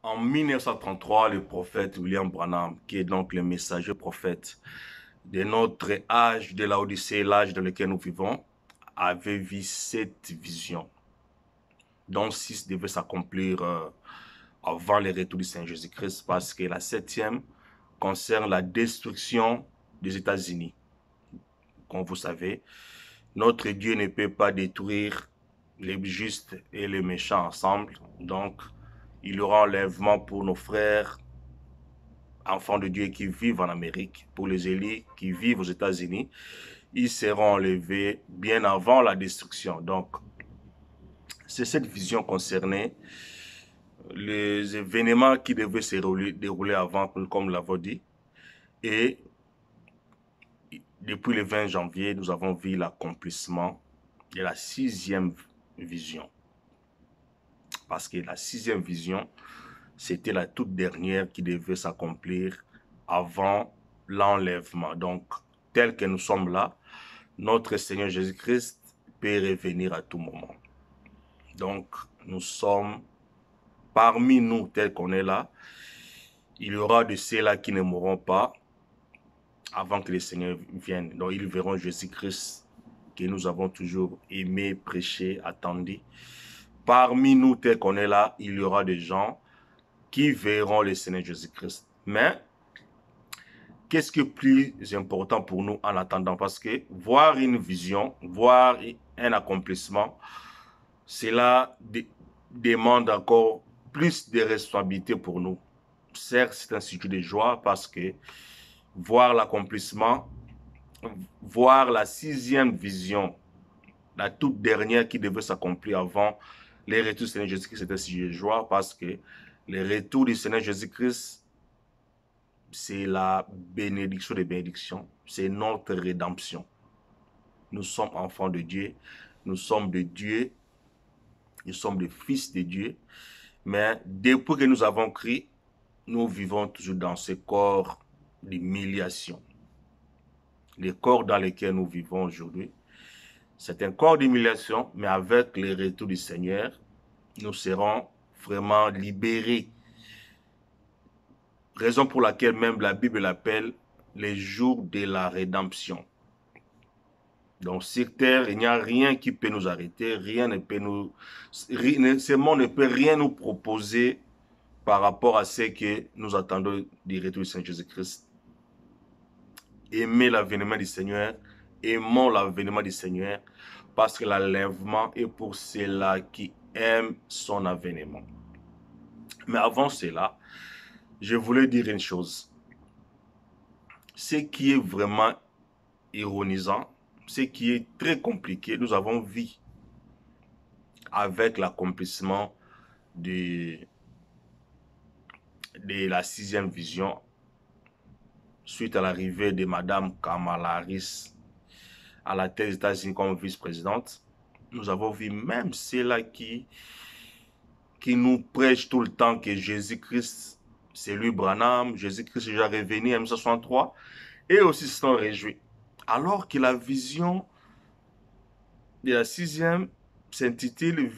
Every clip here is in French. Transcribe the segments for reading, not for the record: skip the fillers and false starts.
En 1933, le prophète William Branham, qui est donc le messager prophète de notre âge de la Odyssée, l'âge dans lequel nous vivons, avait vu cette vision, dont 6 devaient s'accomplir avant le retour du Seigneur Jésus-Christ, parce que la 7e concerne la destruction des États-Unis. Comme vous savez, notre Dieu ne peut pas détruire les justes et les méchants ensemble. Donc, il y aura enlèvement pour nos frères, enfants de Dieu qui vivent en Amérique, pour les élus qui vivent aux États-Unis. Ils seront enlevés bien avant la destruction. Donc, c'est cette vision concernée les événements qui devaient se dérouler avant, comme nous l'avons dit. Et depuis le 20 janvier, nous avons vu l'accomplissement de la 6e vision. Parce que la 6e vision, c'était la toute dernière qui devait s'accomplir avant l'enlèvement. Donc, tel que nous sommes là, notre Seigneur Jésus-Christ peut revenir à tout moment. Donc, nous sommes parmi nous, tels qu'on est là. Il y aura de ceux-là qui ne mourront pas avant que le Seigneur vienne. Donc, ils verront Jésus-Christ que nous avons toujours aimé, prêché, attendu. Parmi nous, tels qu'on est là, il y aura des gens qui verront le Seigneur Jésus-Christ. Mais, qu'est-ce qui est plus important pour nous en attendant? Parce que voir une vision, voir un accomplissement, cela demande encore plus de responsabilités pour nous. Certes, c'est un sujet de joie parce que voir l'accomplissement, voir la 6e vision, la toute dernière qui devait s'accomplir avant le retour du Seigneur Jésus-Christ, c'est un sujet de joie parce que le retour du Seigneur Jésus-Christ, c'est la bénédiction des bénédictions, c'est notre rédemption. Nous sommes enfants de Dieu, nous sommes de Dieu, nous sommes des fils de Dieu, mais depuis que nous avons crié, nous vivons toujours dans ce corps d'humiliation. Le corps dans lequel nous vivons aujourd'hui, c'est un corps d'humiliation, mais avec le retour du Seigneur, nous serons vraiment libérés. Raison pour laquelle même la Bible l'appelle les jours de la rédemption. Donc sur terre, il n'y a rien qui peut nous arrêter, rien ne peut nous, ce monde ne peut rien nous proposer par rapport à ce que nous attendons du retour du Seigneur Jésus-Christ. Aimez l'avènement du Seigneur, aimons l'avènement du Seigneur, parce que l'enlèvement est pour ceux-là qui aiment son avènement. Mais avant cela, je voulais dire une chose. Ce qui est vraiment ironisant, ce qui est très compliqué, nous avons vu avec l'accomplissement de la 6e vision suite à l'arrivée de Mme Kamala Harris à la tête des États-Unis comme vice-présidente. Nous avons vu même ceux-là qui nous prêchent tout le temps que Jésus-Christ, c'est lui Branham, Jésus-Christ est déjà revenu en 1963, et aussi se sont réjouis. Alors que la vision de la 6e s'intitule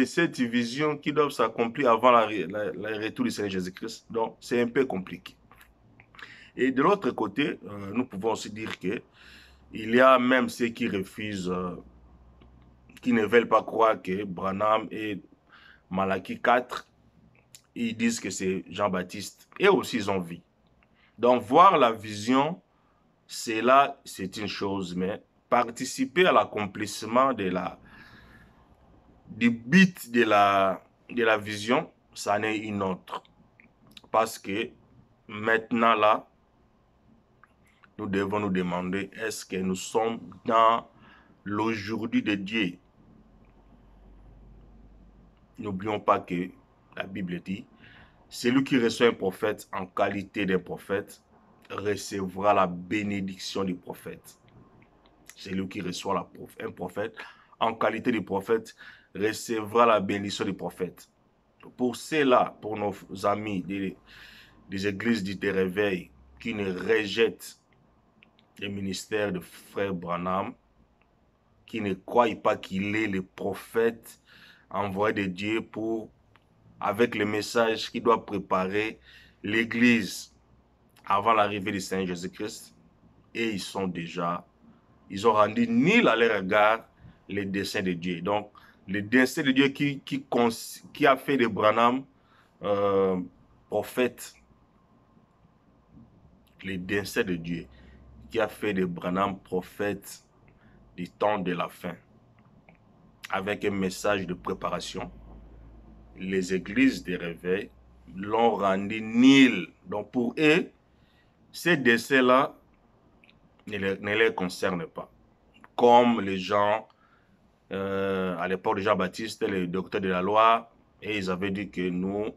cette vision qui doit s'accomplir avant le retour du Seigneur Jésus-Christ. Donc, c'est un peu compliqué. Et de l'autre côté, nous pouvons aussi dire que il y a même ceux qui refusent, qui ne veulent pas croire que Branham et Malachie 4, ils disent que c'est Jean-Baptiste. Et aussi, ils ont vu. Donc, voir la vision, c'est là, c'est une chose, mais participer à l'accomplissement du but de la vision, ça n'est une autre. Parce que maintenant, là, nous devons nous demander, est-ce que nous sommes dans l'aujourd'hui de Dieu? N'oublions pas que la Bible dit, celui qui reçoit un prophète en qualité d'un prophète recevra la bénédiction du prophète. Celui qui reçoit un prophète en qualité de prophète recevra la bénédiction du prophète. Pour ceux-là, pour nos amis des églises dites de réveil qui ne rejettent le ministère de frère Branham, qui ne croient pas qu'il est le prophète envoyé de Dieu pour avec le message qui doit préparer l'Église avant l'arrivée du Seigneur Jésus-Christ. Et ils ont rendu nul à leur regard les desseins de Dieu. Donc, le dessein de Dieu qui a fait de Branham prophète, les desseins de Dieu qui a fait de Branham prophète du temps de la fin, avec un message de préparation. Les églises de réveil l'ont rendu nul. Donc pour eux, ces desseins-là ne les concernent pas. Comme les gens, à l'époque de Jean-Baptiste, les docteurs de la loi, et ils avaient dit que nous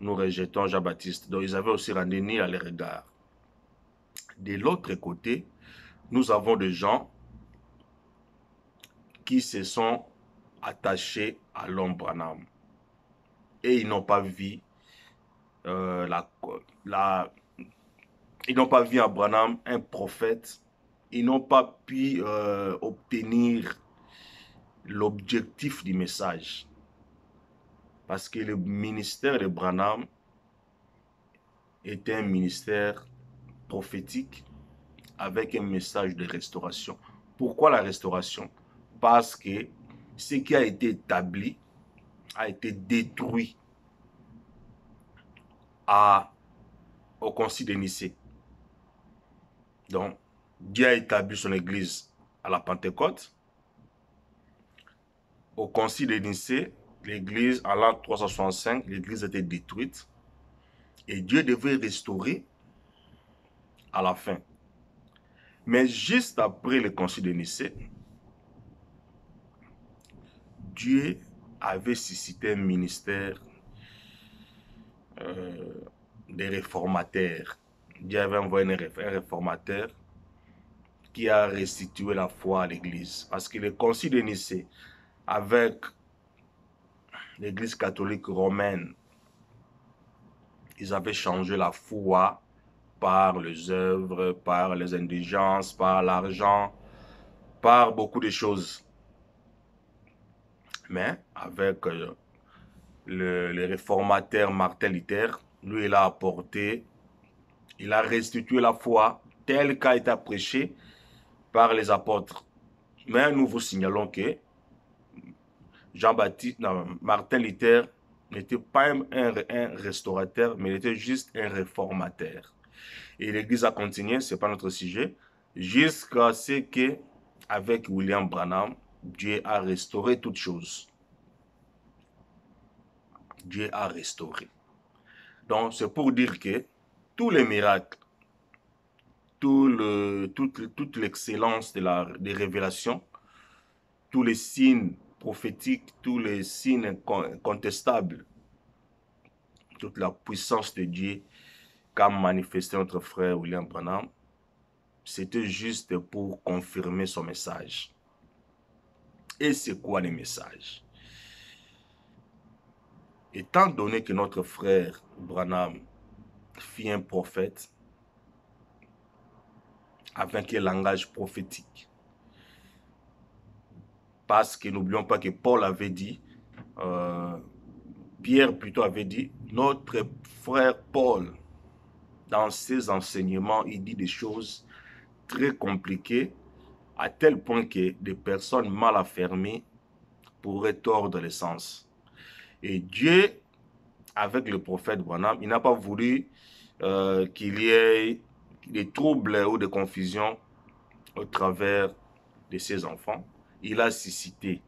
rejetons Jean-Baptiste. Donc ils avaient aussi rendu nul à leur regard. De l'autre côté, nous avons des gens qui se sont attachés à l'homme Branham. Et ils n'ont pas vu ils n'ont pas vu à Branham un prophète. Ils n'ont pas pu obtenir l'objectif du message. Parce que le ministère de Branham était un ministère prophétique avec un message de restauration. Pourquoi la restauration? Parce que ce qui a été établi a été détruit au concile de Nicée. Donc, Dieu a établi son église à la Pentecôte. Au concile de Nicée, l'église, en l'an 365, l'église a été détruite. Et Dieu devait restaurer à la fin. Mais juste après le concile de Nicée, Dieu avait suscité un ministère des réformateurs. Dieu avait envoyé un réformateur qui a restitué la foi à l'église. Parce que le concile de Nicée, avec l'église catholique romaine, ils avaient changé la foi par les œuvres, par les indulgences, par l'argent, par beaucoup de choses. Mais avec le réformateur Martin Luther, lui, il a apporté, il a restitué la foi telle qu'a été prêchée par les apôtres. Mais nous vous signalons que Martin Luther n'était pas un restaurateur, mais il était juste un réformateur. Et l'Église a continué, ce n'est pas notre sujet, jusqu'à ce que, avec William Branham, Dieu a restauré toutes choses. Dieu a restauré. Donc, c'est pour dire que tous les miracles, toute l'excellence des révélations, tous les signes prophétiques, tous les signes incontestables, toute la puissance de Dieu qu'a manifesté notre frère William Branham, c'était juste pour confirmer son message. Et c'est quoi les messages? Étant donné que notre frère Branham fut un prophète avec un langage prophétique, parce que n'oublions pas que Paul avait dit, Pierre plutôt avait dit, notre frère Paul, dans ses enseignements, il dit des choses très compliquées, à tel point que des personnes mal affermées pourraient tordre le sens. Et Dieu, avec le prophète Branham, il n'a pas voulu qu'il y ait des troubles ou des confusions au travers de ses enfants. Il a suscité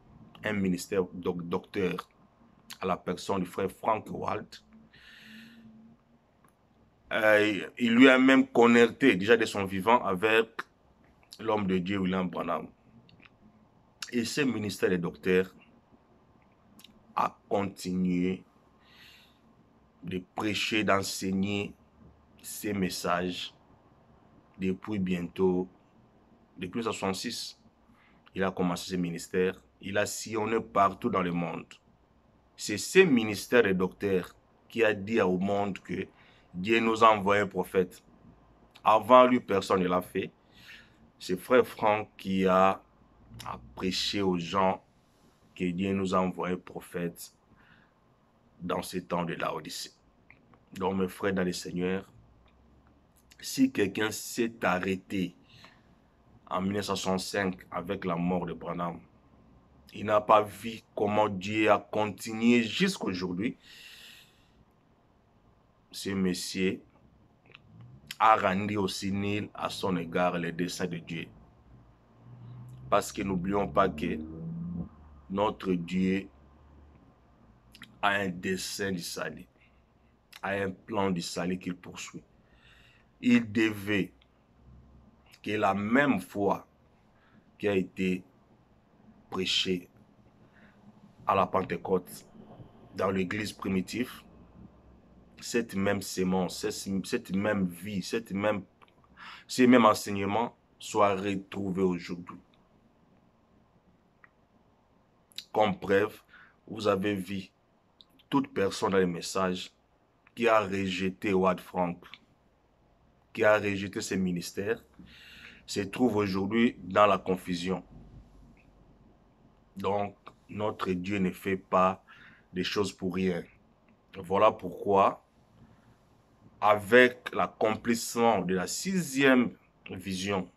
un ministère docteur à la personne du frère Frank Walt. Il lui a même connecté déjà de son vivant avec l'homme de Dieu William Branham. Et ce ministère de docteur a continué de prêcher, d'enseigner ces messages depuis 1966. Il a commencé ce ministère. Il a sillonné partout dans le monde. C'est ce ministère de docteur qui a dit au monde que Dieu nous a envoyé un prophète. Avant lui, personne ne l'a fait. C'est frère Franck qui a prêché aux gens que Dieu nous a envoyé un prophète dans ces temps de Laodicée. Donc, mes frères dans le Seigneur, si quelqu'un s'est arrêté en 1965 avec la mort de Branham, il n'a pas vu comment Dieu a continué jusqu'à aujourd'hui. Ce monsieur a rendu aussi nul à son égard les desseins de Dieu. Parce que n'oublions pas que notre Dieu a un dessein du salut, a un plan du salut qu'il poursuit. Il devait que la même foi qui a été prêchée à la Pentecôte dans l'église primitive, cette même sémence, cette même vie, ces mêmes enseignements soient retrouvés aujourd'hui. Comme preuve, vous avez vu toute personne dans les messages qui a rejeté Ward Frank, qui a rejeté ses ministères, se trouve aujourd'hui dans la confusion. Donc, notre Dieu ne fait pas des choses pour rien. Voilà pourquoi, avec l'accomplissement de la 6e vision,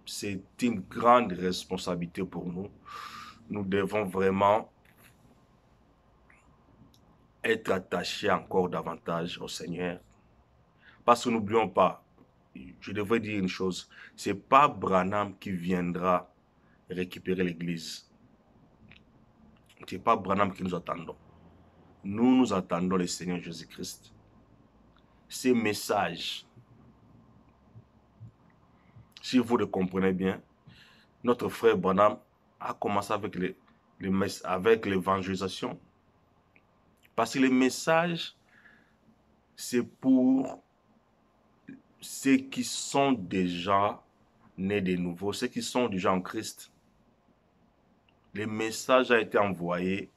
c'est une grande responsabilité pour nous. Nous devons vraiment être attachés encore davantage au Seigneur. Parce que n'oublions pas, je devrais dire une chose, ce n'est pas Branham qui viendra récupérer l'Église. Ce n'est pas Branham que nous attendons. Nous attendons le Seigneur Jésus-Christ. Ces messages, si vous le comprenez bien, notre frère Branham a commencé avec l'évangélisation. Parce que les messages, c'est pour ceux qui sont déjà nés de nouveau, ceux qui sont déjà en Christ. Le message a été envoyé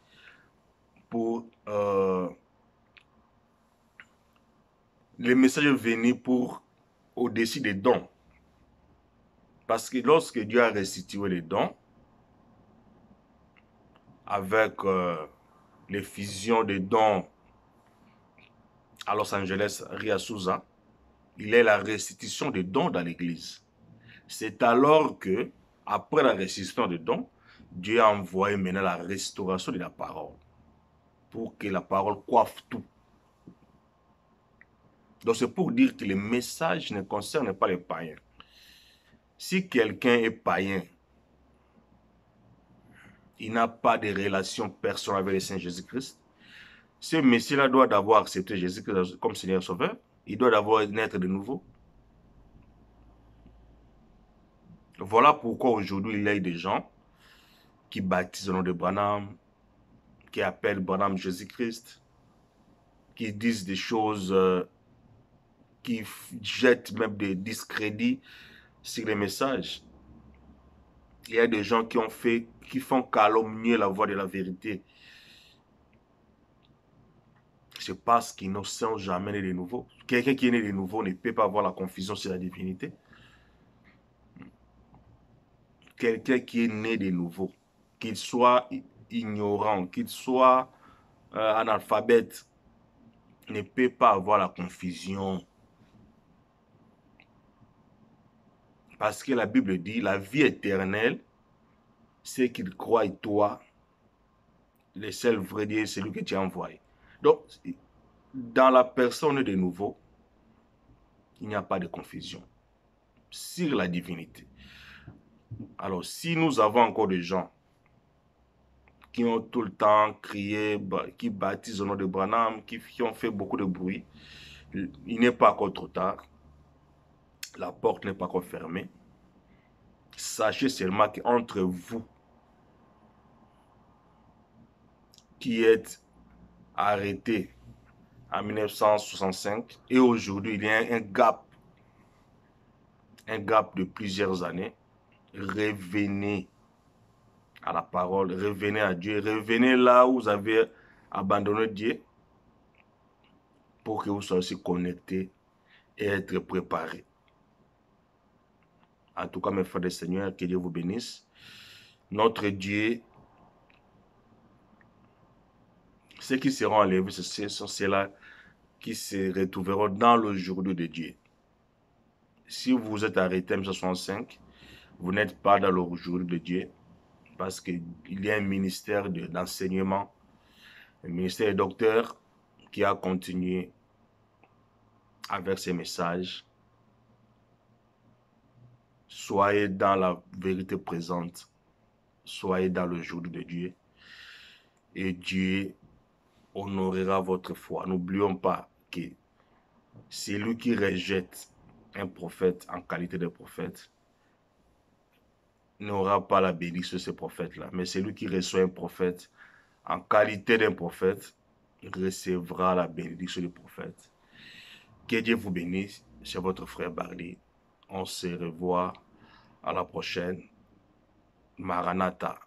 pour... le message est venu pour au-dessus des dons. Parce que lorsque Dieu a restitué les dons, avec les fusions des dons à Los Angeles, Ria Souza, il est la restitution des dons dans l'Église. C'est alors que, après la restitution des dons, Dieu a envoyé maintenant la restauration de la parole, pour que la parole coiffe tout. Donc c'est pour dire que le message ne concerne pas les païens. Si quelqu'un est païen, il n'a pas de relation personnelle avec le Seigneur Jésus-Christ, ce Messie-là doit d'abord accepter Jésus-Christ comme Seigneur Sauveur. Il doit d'abord naître de nouveau. Voilà pourquoi aujourd'hui il y a des gens qui baptisent au nom de Branham, qui appellent Branham Jésus-Christ, qui disent des choses, qui jettent même des discrédits sur les messages. Il y a des gens qui font calomnier la voix de la vérité. C'est parce qu'ils ne sont jamais nés de nouveau. Quelqu'un qui est né de nouveau ne peut pas avoir la confusion sur la divinité. Quelqu'un qui est né de nouveau, qu'il soit ignorant, qu'il soit analphabète, ne peut pas avoir la confusion. Parce que la Bible dit, la vie éternelle, c'est qu'il croit en toi, le seul vrai Dieu, c'est lui que tu as envoyé. Donc, dans la personne de nouveau, il n'y a pas de confusion sur la divinité. Alors, si nous avons encore des gens qui ont tout le temps crié, qui baptisent au nom de Branham, qui ont fait beaucoup de bruit, il n'est pas encore trop tard. La porte n'est pas encore fermée. Sachez seulement qu'entre vous qui êtes arrêtés en 1965 et aujourd'hui, il y a un gap de plusieurs années. Revenez à la parole, revenez à Dieu, revenez là où vous avez abandonné Dieu pour que vous soyez aussi connectés et être préparés. En tout cas, mes frères et seigneurs, que Dieu vous bénisse. Notre Dieu Ceux qui seront enlevés, ce sont ceux-là qui se retrouveront dans le journée de Dieu. Si vous êtes arrêté M65, vous n'êtes pas dans le journée de Dieu, parce qu'il y a un ministère d'enseignement, un ministère des docteurs qui a continué avec ces messages. Soyez dans la vérité présente, soyez dans le jour de Dieu, et Dieu honorera votre foi. N'oublions pas que c'est lui qui rejette un prophète en qualité de prophète n'aura pas la bénédiction de ce prophète-là. Mais celui qui reçoit un prophète en qualité d'un prophète recevra la bénédiction du prophète. Que Dieu vous bénisse. C'est votre frère Barley. On se revoit à la prochaine. Maranatha.